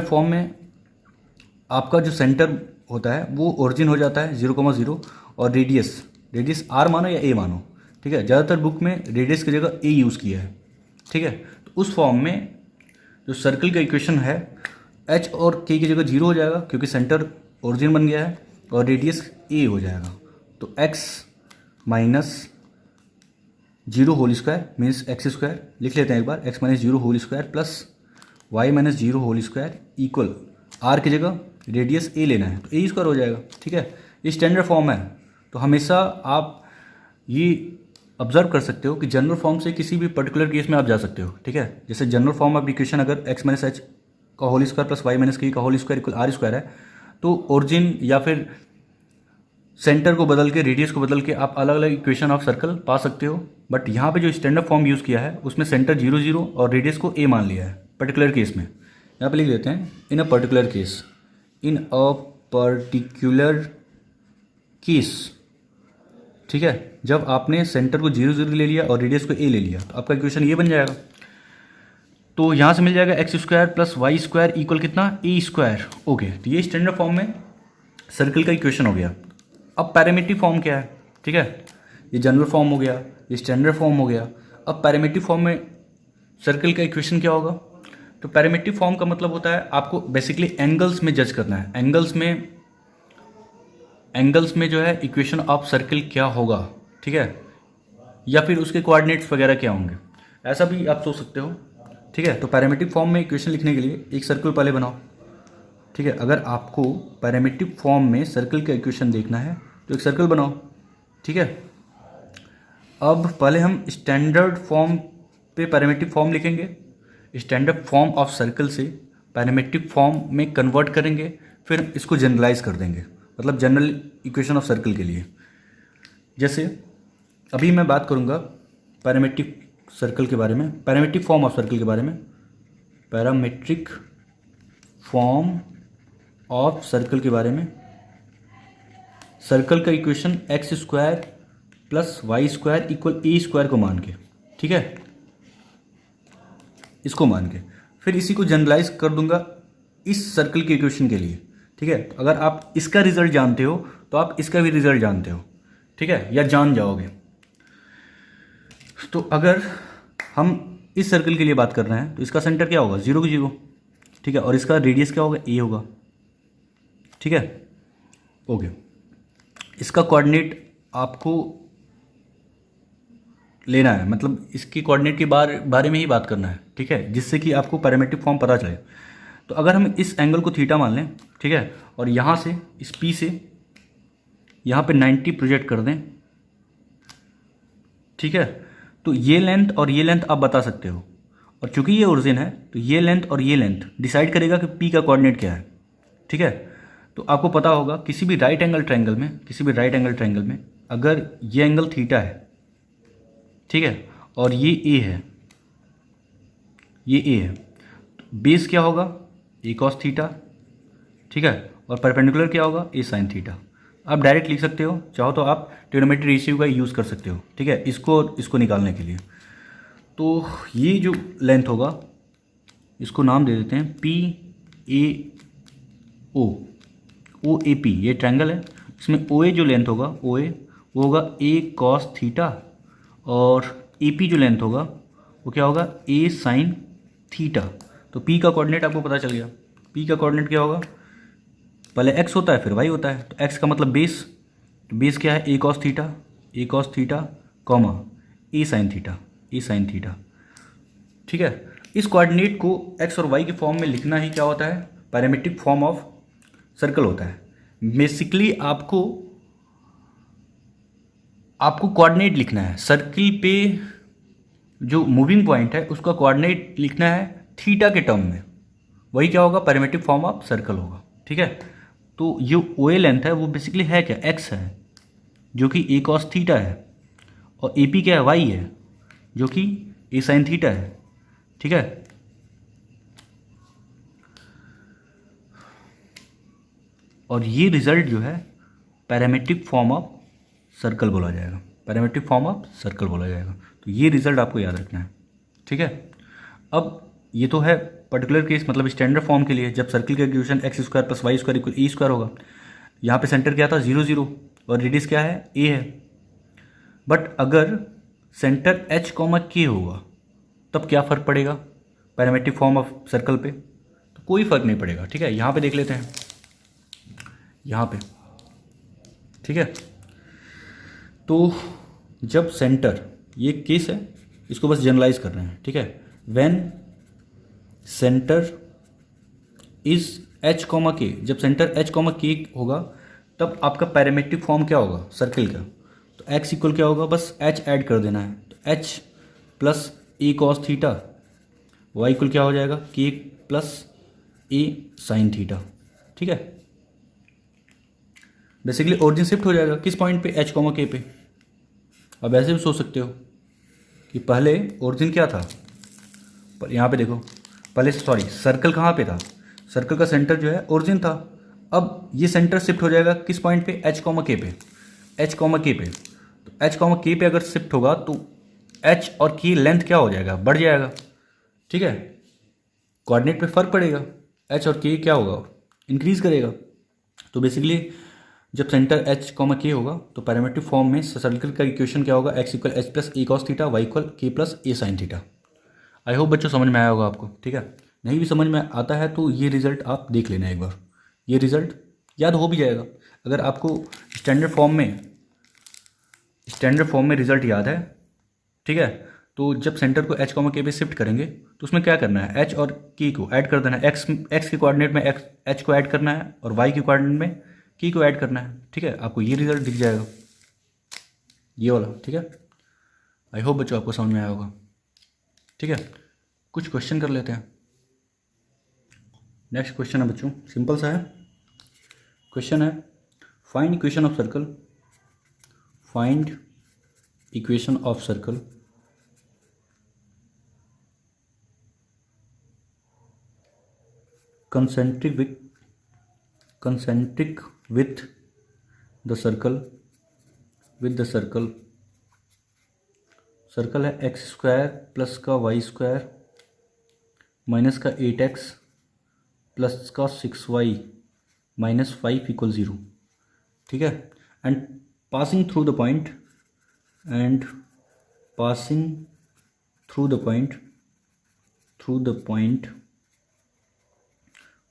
फॉर्म में आपका जो सेंटर होता है वो ओरिजिन हो जाता है 0,0 और रेडियस आर मानो या ए मानो। ठीक है, ज़्यादातर बुक में रेडियस की जगह ए यूज़ किया है। ठीक है, तो उस फॉर्म में जो सर्कल का इक्वेशन है एच और के की जगह 0 हो जाएगा क्योंकि सेंटर ओरिजिन बन गया है, और रेडियस ए हो जाएगा। तो x minus 0 whole square means x square, लिख लेते हैं एक बार, x minus 0 whole square plus Y minus 0 whole square equal r की जगह रेडियस ए लेना है तो ए स्क्वायर हो जाएगा। ठीक है, ये स्टैंडर्ड फॉर्म है। तो हमेशा आप ये ऑब्जर्व कर सकते हो कि जनरल फॉर्म से किसी भी पर्टिकुलर केस में आप जा सकते हो। ठीक है, जैसे जनरल फॉर्म ऑफ इक्वेशन अगर एक्स माइनस एच का whole square plus Y minus K का whole square equal are square है, तो ओरिजिन या फिर सेंटर को बदल के, रेडियस को बदल के आप अलग अलग इक्वेशन ऑफ सर्कल पा सकते हो। बट यहाँ पे जो स्टैंडर्ड फॉर्म यूज़ किया है उसमें सेंटर 0,0 और रेडियस को ए मान लिया है पर्टिकुलर केस में। यहाँ पे लिख देते हैं इन अ पर्टिकुलर केस। ठीक है, जब आपने सेंटर को 0,0 ले लिया और रेडियस को ए ले लिया तो आपका इक्वेशन ये बन जाएगा। तो यहाँ से मिल जाएगा X square plus Y square equal कितना, ए स्क्वायर। ओके, तो ये स्टैंडर्ड फॉर्म में सर्कल का इक्वेशन हो गया। अब पैरामेट्रिक फॉर्म क्या है, ठीक है, ये जनरल फॉर्म हो गया, ये स्टैंडर्ड फॉर्म हो गया। अब पैरामेट्रिक फॉर्म में सर्कल का इक्वेशन क्या होगा, तो पैरामेट्रिक फॉर्म का मतलब होता है आपको बेसिकली एंगल्स में जज करना है, एंगल्स में जो है इक्वेशन ऑफ सर्कल क्या होगा। ठीक है, या फिर उसके कोऑर्डिनेट्स वगैरह क्या होंगे, ऐसा भी आप सोच सकते हो। ठीक है, तो पैरामेट्रिक फॉर्म में इक्वेशन लिखने के लिए एक सर्कल पहले बनाओ। ठीक है, अगर आपको पैरामेट्रिक फॉर्म में सर्कल का इक्वेशन देखना है तो एक सर्कल बनाओ। ठीक है, अब पहले हम स्टैंडर्ड फॉर्म पे पैरामेट्रिक फॉर्म लिखेंगे, स्टैंडर्ड फॉर्म ऑफ सर्कल से पैरामेट्रिक फॉर्म में कन्वर्ट करेंगे, फिर इसको जनरलाइज कर देंगे, मतलब जनरल इक्वेशन ऑफ सर्कल के लिए। जैसे अभी मैं बात करूँगा पैरामेट्रिक सर्कल के बारे में, पैरामेट्रिक फॉर्म ऑफ सर्कल के बारे में, पैरामेट्रिक फॉर्म ऑफ सर्कल के बारे में। सर्कल का equation x square plus Y square equal a square को मान के, ठीक है, इसको मान के फिर इसी को जनरलाइज कर दूंगा इस सर्कल के इक्वेशन के लिए। ठीक है, तो अगर आप इसका रिजल्ट जानते हो तो आप इसका भी रिजल्ट जानते हो। ठीक है, या जान जाओगे। तो अगर हम इस सर्कल के लिए बात कर रहे हैं तो इसका सेंटर क्या होगा, 0,0। ठीक है, और इसका रेडियस क्या होगा, ए होगा। ठीक है, ओके, इसका कोऑर्डिनेट आपको लेना है, मतलब इसकी कोऑर्डिनेट के बारे में ही बात करना है। ठीक है, जिससे कि आपको पैरामेट्रिक फॉर्म पता चले। तो अगर हम इस एंगल को थीटा मान लें, ठीक है, और यहाँ से इस पी से यहाँ पे 90 प्रोजेक्ट कर दें, ठीक है, तो ये लेंथ और ये लेंथ आप बता सकते हो। और चूंकि ये ओरिजिन है तो ये लेंथ और ये लेंथ डिसाइड करेगा कि पी का कोऑर्डिनेट क्या है। ठीक है, तो आपको पता होगा किसी भी राइट एंगल ट्रायंगल में अगर ये एंगल थीटा है, ठीक है, और ये ए है, तो बेस क्या होगा, ए कॉस थीटा। ठीक है, और परपेंडिकुलर क्या होगा, ए साइन थीटा। आप डायरेक्ट लिख सकते हो, चाहो तो आप ट्रिग्नोमेट्री रेशियो का यूज़ कर सकते हो। ठीक है, इसको निकालने के लिए। तो ये जो लेंथ होगा इसको नाम दे देते हैं P A O, O A P, ये ट्रायंगल है। इसमें ओ ए जो लेंथ होगा, ओ ए वो होगा ए कॉस थीटा, और ए पी जो लेंथ होगा वो क्या होगा, ए साइन थीटा। तो पी का कोऑर्डिनेट आपको पता चल गया। पी का कोऑर्डिनेट क्या होगा, पहले एक्स होता है फिर वाई होता है। तो एक्स का मतलब बेस, तो बेस क्या है, ए कॉस थीटा कॉमा ए साइन थीटा, ए साइन थीटा। ठीक है, इस कोऑर्डिनेट को एक्स और वाई के फॉर्म में लिखना ही क्या होता है, पैरामीट्रिक फॉर्म ऑफ सर्कल होता है। बेसिकली आपको कोऑर्डिनेट लिखना है सर्किल पे, जो मूविंग पॉइंट है उसका कोऑर्डिनेट लिखना है थीटा के टर्म में, वही क्या होगा, पैरामीट्रिक फॉर्म ऑफ सर्कल होगा। ठीक है, तो ये ओ ए लेंथ है वो बेसिकली है क्या, एक्स है जो कि ए कॉस थीटा है, और ए पी क्या है, वाई है जो कि ए साइन थीटा है। ठीक है, और ये रिजल्ट जो है पैरामीट्रिक फॉर्म ऑफ सर्कल बोला जाएगा, पैरामीट्रिक फॉर्म ऑफ सर्कल बोला जाएगा। तो ये रिजल्ट आपको याद रखना है। ठीक है, अब ये तो है पर्टिकुलर केस, मतलब स्टैंडर्ड फॉर्म के लिए, जब सर्किल का equation x square plus Y square equal e square होगा। यहाँ पे सेंटर क्या था, 0 0, और रेडियस क्या है, ए है। बट अगर सेंटर एच कॉमा के होगा तब क्या फ़र्क पड़ेगा पैरामीट्रिक फॉर्म ऑफ सर्कल पे, तो कोई फ़र्क नहीं पड़ेगा। ठीक है, यहाँ पे देख लेते हैं, यहाँ पे। ठीक है, तो जब सेंटर, ये केस है, इसको बस जनरलाइज कर रहे हैं। ठीक है, when centre is H comma के, जब सेंटर एच कॉमा के होगा तब आपका पैरामीट्रिक फॉर्म क्या होगा सर्किल का, तो एक्स इक्वल क्या होगा, बस एच ऐड कर देना है। तो एच प्लस ए कॉस थीटा, वाई इक्वल क्या हो जाएगा, के प्लस ए साइन थीटा। ठीक है, बेसिकली ओरिजिन शिफ्ट हो जाएगा किस पॉइंट पे, एच कॉमा के पे। अब ऐसे भी सोच सकते हो कि पहले ओरिजिन क्या था, पर यहाँ पे देखो, पहले सॉरी सर्कल कहाँ पे था, सर्कल का सेंटर जो है ओरिजिन था। अब ये सेंटर शिफ्ट हो जाएगा किस पॉइंट पे, एच कॉमा के पे, एच कॉमा के पे। तो एच कॉमा के पे अगर शिफ्ट होगा तो एच और की लेंथ क्या हो जाएगा, बढ़ जाएगा। ठीक है, कोऑर्डिनेट पे फर्क पड़ेगा, एच और के क्या होगा, इंक्रीज करेगा। तो बेसिकली जब सेंटर एच कॉमा के होगा तो पैरामीट्रिक फॉर्म में सर्कल का इक्वेशन क्या होगा, एक्स इक्वल एच प्लस ए कॉस थीटा, वाई इक्वल के plus A sine theta. I hope बच्चों समझ में आया होगा आपको। ठीक है, नहीं भी समझ में आता है तो ये रिजल्ट आप देख लेना एक बार, ये रिजल्ट याद हो भी जाएगा। अगर आपको स्टैंडर्ड फॉर्म में रिजल्ट याद है, ठीक है, तो जब सेंटर को एच कॉमा के पे शिफ्ट करेंगे तो उसमें क्या करना है, एच और के को ऐड कर देना है, एक्स के कोऑर्डिनेट में एच को ऐड करना है और वाई के कोऑर्डिनेट में की को ऐड करना है। ठीक है, आपको ये रिजल्ट दिख जाएगा, ये वाला। ठीक है, आई होप बच्चों आपको समझ में आया होगा। ठीक है, कुछ क्वेश्चन कर लेते हैं। नेक्स्ट क्वेश्चन है बच्चों, सिंपल सा है क्वेश्चन है, find equation of circle, find equation of circle concentric with the circle, circle है एक्स स्क्वायर प्लस का वाई स्क्वायर माइनस का 8x प्लस का 6y माइनस 5 इक्वल 0। ठीक है, and passing through the point,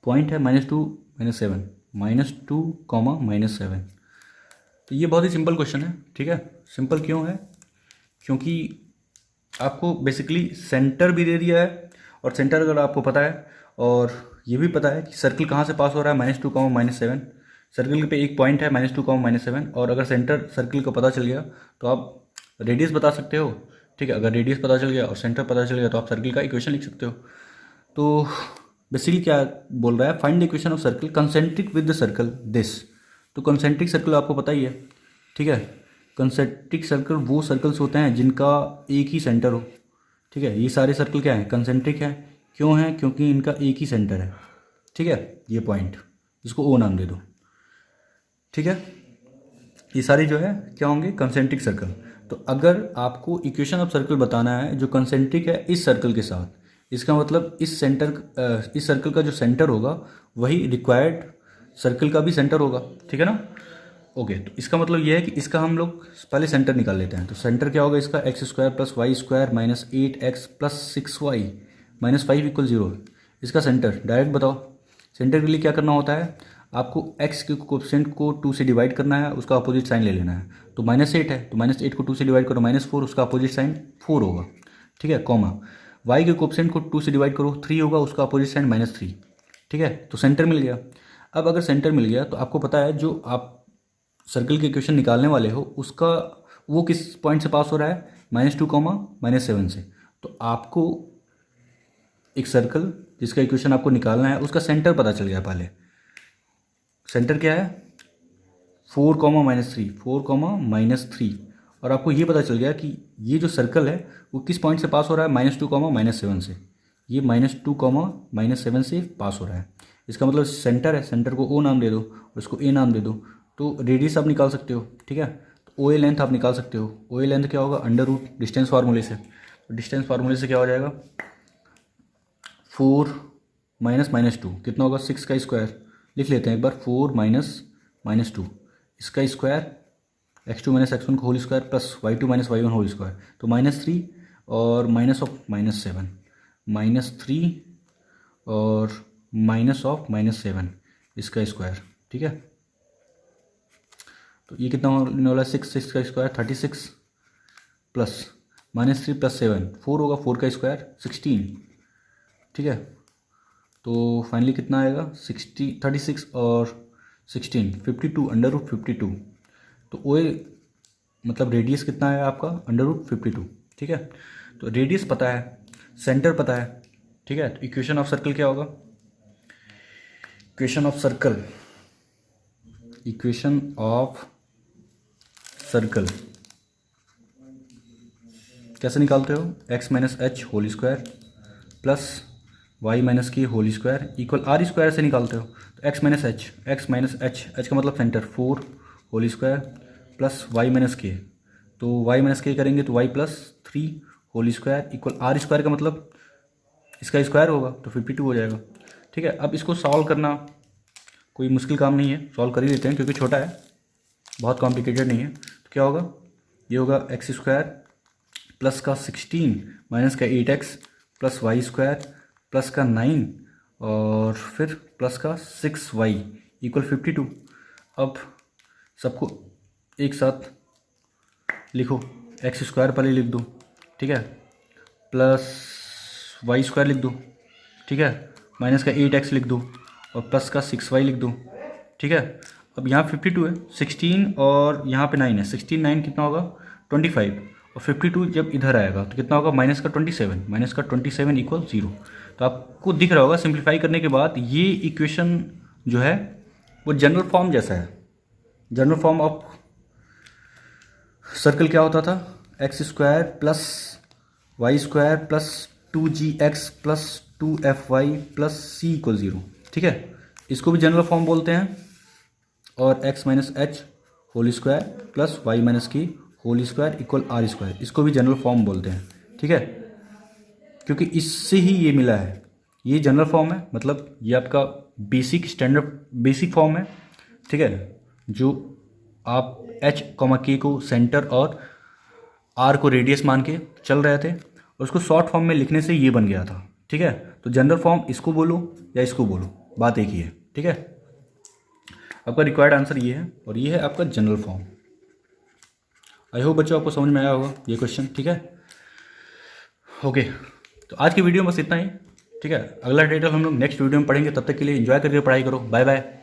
point है -2 -7, -2 -7। तो ये बहुत ही सिंपल क्वेश्चन है। ठीक है, सिंपल क्यों है, क्योंकि आपको बेसिकली सेंटर भी दे दिया है, और सेंटर अगर आपको पता है और ये भी पता है कि सर्कल कहाँ से पास हो रहा है, -2 -7। सर्कल पे एक पॉइंट है -2 -7, और अगर सेंटर सर्कल का पता चल गया तो आप रेडियस बता सकते हो। ठीक है, अगर रेडियस पता चल गया और सेंटर पता चल गया तो आप सर्कल का इक्वेशन लिख सकते हो। तो बेसिकली क्या बोल रहा है, find the equation of circle concentric with the circle this. तो कंसेंट्रिक सर्कल आपको पता ही है। ठीक है, कंसेंट्रिक सर्कल वो सर्कल्स होते हैं जिनका एक ही सेंटर हो। ठीक है, ये सारे सर्कल क्या हैं, कंसेंट्रिक हैं। क्यों हैं, क्योंकि इनका एक ही सेंटर है। ठीक है, ये पॉइंट, इसको ओ नाम दे दो। ठीक है, ये सारे जो है क्या होंगे, कंसेंट्रिक सर्कल। तो अगर आपको इक्वेशन ऑफ सर्कल बताना है जो कंसेंट्रिक है इस सर्कल के साथ, इसका मतलब इस सर्कल का जो सेंटर होगा वही रिक्वायर्ड सर्कल का भी सेंटर होगा, ठीक है ना। ओके, तो इसका मतलब ये है कि इसका हम लोग पहले सेंटर निकाल लेते हैं। तो सेंटर क्या होगा इसका, X square plus Y square minus 8x plus 6y minus 5 equal 0। इसका सेंटर डायरेक्ट बताओ। सेंटर के लिए क्या करना होता है, आपको x के कोएफिशिएंट को 2 से डिवाइड करना है, उसका अपोजिट साइन ले लेना है। तो -8 है तो -8 को 2 से डिवाइड करो -4, उसका अपोजिट साइन 4 होगा, ठीक है, कॉमा। y के कोएफिशिएंट को 2 से डिवाइड करो 3 होगा, उसका अपोजिट साइन -3, ठीक है। तो सेंटर मिल गया। अब अगर सेंटर मिल गया तो आपको पता है जो आप सर्कल के इक्वेशन निकालने वाले हो उसका वो किस पॉइंट से पास हो रहा है, -2 -7 से। तो आपको एक सर्कल जिसका इक्वेशन आपको निकालना है उसका सेंटर पता चल गया। पहले सेंटर क्या है 4 -3, 4 -3, और आपको ये पता चल गया कि ये जो सर्कल है वो किस पॉइंट से पास हो रहा है, -2 -7 से। ये -2 -7 से पास हो रहा है। इसका मतलब सेंटर है, सेंटर को ओ नाम दे दो और इसको ए नाम दे दो। तो रेडियस आप निकाल सकते हो, ठीक है। तो ओ ए लेंथ आप निकाल सकते हो। ओ ए लेंथ क्या होगा, अंडर रूट डिस्टेंस फार्मूले से। तो डिस्टेंस फार्मूले से क्या हो जाएगा, 4 -2 कितना होगा, 6 का स्क्वायर। लिख लेते हैं एक बार, 4 -2 इसका स्क्वायर, x2 - x1 का whole square plus y2 - y1 whole square. तो -3 और माइनस ऑफ -7, -3 और माइनस ऑफ -7 इसका स्क्वायर, ठीक है। तो ये कितना होने वाला है, 6 का स्क्वायर 36 प्लस -3 प्लस 7 4 होगा, 4 का स्क्वायर 16, ठीक है। तो फाइनली कितना आएगा, 36 और 16 52 अंडर रूट 52। तो ओ मतलब रेडियस कितना है आपका, अंडर रूट 52, ठीक है। तो रेडियस पता है, सेंटर पता है, ठीक है। तो इक्वेशन ऑफ सर्कल क्या होगा, इक्वेशन ऑफ सर्कल कैसे निकालते हो, x - h whole square plus y - k whole square equal r square से निकालते हो। तो x - h का मतलब centre 4 whole square plus y - k। तो y - k करेंगे तो y plus 3 whole square equal r square का मतलब इसका स्क्वायर होगा, तो 52 हो जाएगा, ठीक है। अब इसको सॉल्व करना कोई मुश्किल काम नहीं है, सॉल्व कर ही लेते हैं क्योंकि छोटा है, बहुत कॉम्प्लिकेटेड नहीं है। तो क्या होगा, ये होगा x स्क्वायर प्लस का 16 माइनस का 8x plus Y square plus का 9 और फिर प्लस का 6y इक्वल 52। अब सबको एक साथ लिखो, एक्स स्क्वायर पहले लिख दो, ठीक है, प्लस वाई स्क्वायर लिख दो, ठीक है, माइनस का 8x लिख दो और प्लस का 6y लिख दो, ठीक है। अब यहाँ 52 है, 16 और यहाँ पे 9 है, 16 9 कितना होगा 25 और 52 जब इधर आएगा तो कितना होगा -27 इक्वल 0। तो आपको दिख रहा होगा सिंप्लीफाई करने के बाद ये इक्वेशन जो है वो जनरल फॉर्म जैसा है। जनरल फॉर्म ऑफ सर्कल क्या होता था, X square plus Y square plus 2gx plus 2fy plus c equal 0, ठीक है। इसको भी जनरल फॉर्म बोलते हैं। और x - h whole square plus y - k whole square equal r square, इसको भी जनरल फॉर्म बोलते हैं, ठीक है, क्योंकि इससे ही ये मिला है। ये जनरल फॉर्म है, मतलब ये आपका बेसिक स्टैंडर्ड बेसिक फॉर्म है, ठीक है, जो आप h, k को सेंटर और r को रेडियस मान के चल रहे थे और उसको शॉर्ट फॉर्म में लिखने से ये बन गया था, ठीक है। तो जनरल फॉर्म इसको बोलो या इसको बोलो, बात एक ही है, ठीक है। आपका रिक्वायर्ड आंसर ये है और ये है आपका जनरल फॉर्म। आई होप बच्चों आपको समझ में आया होगा ये क्वेश्चन, ठीक है। ओके, तो आज की वीडियो में बस इतना ही, ठीक है। अगला डिटेल हम लोग नेक्स्ट वीडियो में पढ़ेंगे, तब तक के लिए एंजॉय करके पढ़ाई करो। Bye bye.